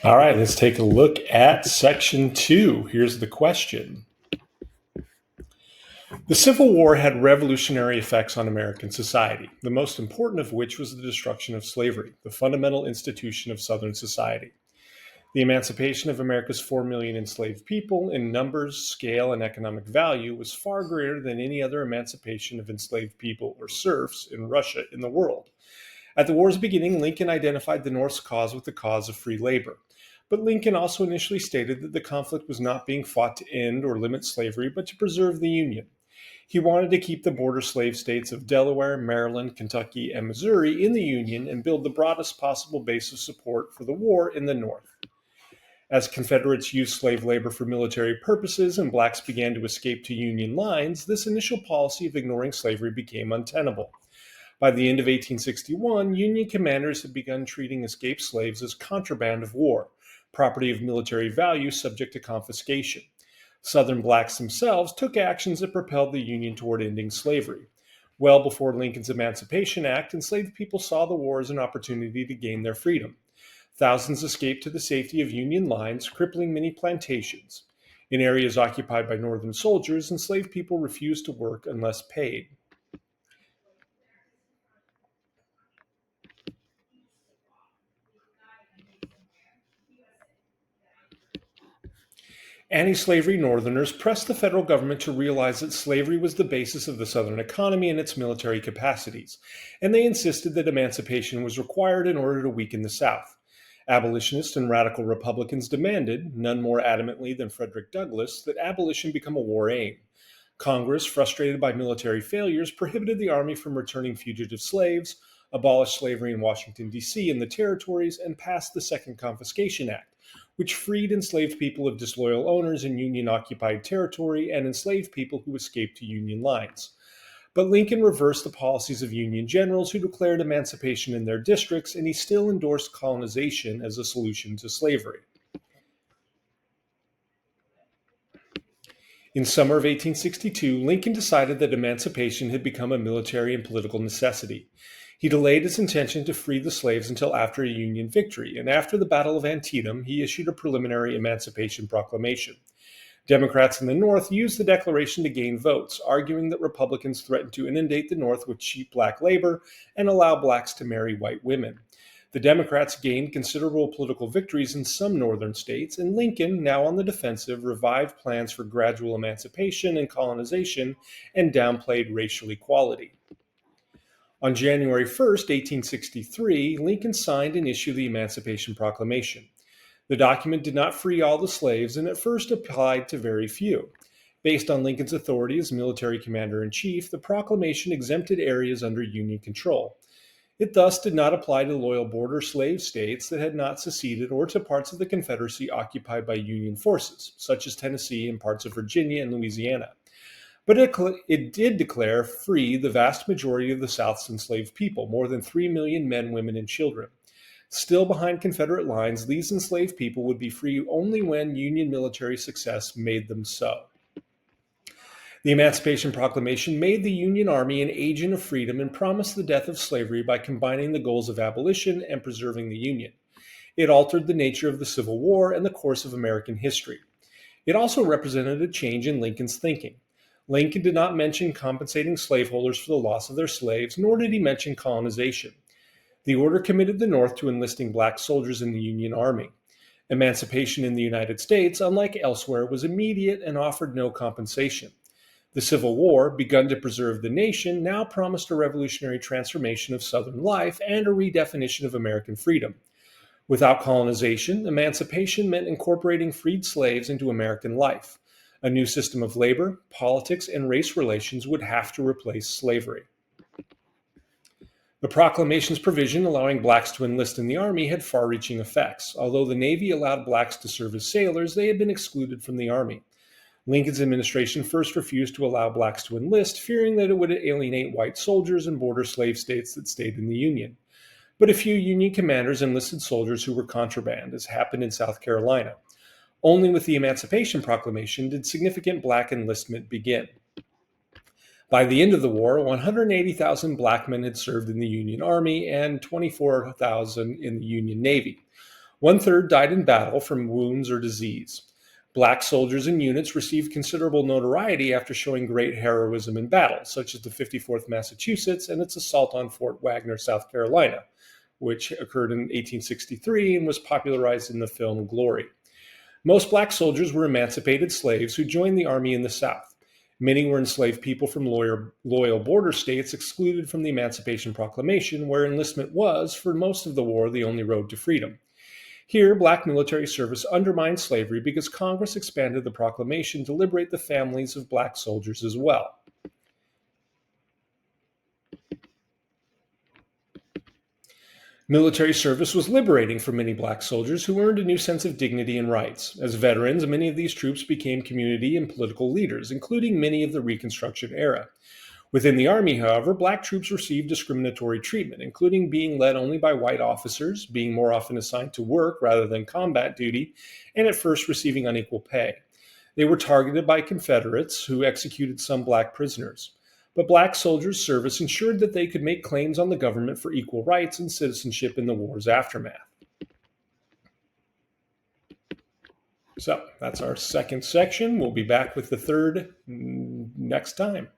All right, let's take a look at section 2. Here's the question. The Civil War had revolutionary effects on American society, the most important of which was the destruction of slavery, the fundamental institution of Southern society. The emancipation of America's 4 million enslaved people in numbers, scale, and economic value was far greater than any other emancipation of enslaved people or serfs in Russia in the world. At the war's beginning, Lincoln identified the North's cause with the cause of free labor. But Lincoln also initially stated that the conflict was not being fought to end or limit slavery, but to preserve the Union. He wanted to keep the border slave states of Delaware, Maryland, Kentucky, and Missouri in the Union and build the broadest possible base of support for the war in the North. As Confederates used slave labor for military purposes and blacks began to escape to Union lines, this initial policy of ignoring slavery became untenable. By the end of 1861, Union commanders had begun treating escaped slaves as contraband of war, property of military value subject to confiscation. Southern blacks themselves took actions that propelled the Union toward ending slavery. Well before Lincoln's Emancipation Act, enslaved people saw the war as an opportunity to gain their freedom. Thousands escaped to the safety of Union lines, crippling many plantations. In areas occupied by Northern soldiers, enslaved people refused to work unless paid. Anti-slavery Northerners pressed the federal government to realize that slavery was the basis of the Southern economy and its military capacities, and they insisted that emancipation was required in order to weaken the South. Abolitionists and radical Republicans demanded, none more adamantly than Frederick Douglass, that abolition become a war aim. Congress, frustrated by military failures, prohibited the Army from returning fugitive slaves, abolished slavery in Washington, D.C. and the territories, and passed the Second Confiscation Act, which freed enslaved people of disloyal owners in Union occupied territory and enslaved people who escaped to Union lines. But Lincoln reversed the policies of Union generals who declared emancipation in their districts, and he still endorsed colonization as a solution to slavery. In summer of 1862, Lincoln decided that emancipation had become a military and political necessity. He delayed his intention to free the slaves until after a Union victory, and after the Battle of Antietam, he issued a preliminary Emancipation Proclamation. Democrats in the North used the declaration to gain votes, arguing that Republicans threatened to inundate the North with cheap black labor and allow blacks to marry white women. The Democrats gained considerable political victories in some northern states, and Lincoln, now on the defensive, revived plans for gradual emancipation and colonization and downplayed racial equality. On January 1st, 1863, Lincoln signed and issued the Emancipation Proclamation. The document did not free all the slaves and at first applied to very few. Based on Lincoln's authority as military commander in chief, the proclamation exempted areas under Union control. It thus did not apply to loyal border slave states that had not seceded or to parts of the Confederacy occupied by Union forces, such as Tennessee and parts of Virginia and Louisiana. But it did declare free the vast majority of the South's enslaved people, more than 3 million men, women, and children. Still behind Confederate lines, these enslaved people would be free only when Union military success made them so. The Emancipation Proclamation made the Union Army an agent of freedom and promised the death of slavery by combining the goals of abolition and preserving the Union. It altered the nature of the Civil War and the course of American history. It also represented a change in Lincoln's thinking. Lincoln did not mention compensating slaveholders for the loss of their slaves, nor did he mention colonization. The order committed the North to enlisting black soldiers in the Union Army. Emancipation in the United States, unlike elsewhere, was immediate and offered no compensation. The Civil War, begun to preserve the nation, now promised a revolutionary transformation of Southern life and a redefinition of American freedom. Without colonization, emancipation meant incorporating freed slaves into American life. A new system of labor, politics, and race relations would have to replace slavery. The proclamation's provision allowing blacks to enlist in the Army had far reaching effects. Although the Navy allowed blacks to serve as sailors, they had been excluded from the Army. Lincoln's administration first refused to allow blacks to enlist, fearing that it would alienate white soldiers in border slave states that stayed in the Union. But a few Union commanders enlisted soldiers who were contraband, as happened in South Carolina. Only with the Emancipation Proclamation did significant black enlistment begin. By the end of the war, 180,000 black men had served in the Union Army and 24,000 in the Union Navy. 1/3 died in battle from wounds or disease. Black soldiers and units received considerable notoriety after showing great heroism in battle, such as the 54th Massachusetts and its assault on Fort Wagner, South Carolina, which occurred in 1863 and was popularized in the film Glory. Most black soldiers were emancipated slaves who joined the army in the South. Many were enslaved people from loyal border states excluded from the Emancipation Proclamation, where enlistment was, for most of the war, the only road to freedom. Here, black military service undermined slavery because Congress expanded the proclamation to liberate the families of black soldiers as well. Military service was liberating for many black soldiers who earned a new sense of dignity and rights. As veterans, many of these troops became community and political leaders, including many of the Reconstruction era. Within the Army, however, black troops received discriminatory treatment, including being led only by white officers, being more often assigned to work rather than combat duty, and at first receiving unequal pay. They were targeted by Confederates who executed some black prisoners. But black soldiers' service ensured that they could make claims on the government for equal rights and citizenship in the war's aftermath. So that's our second section. We'll be back with the third next time.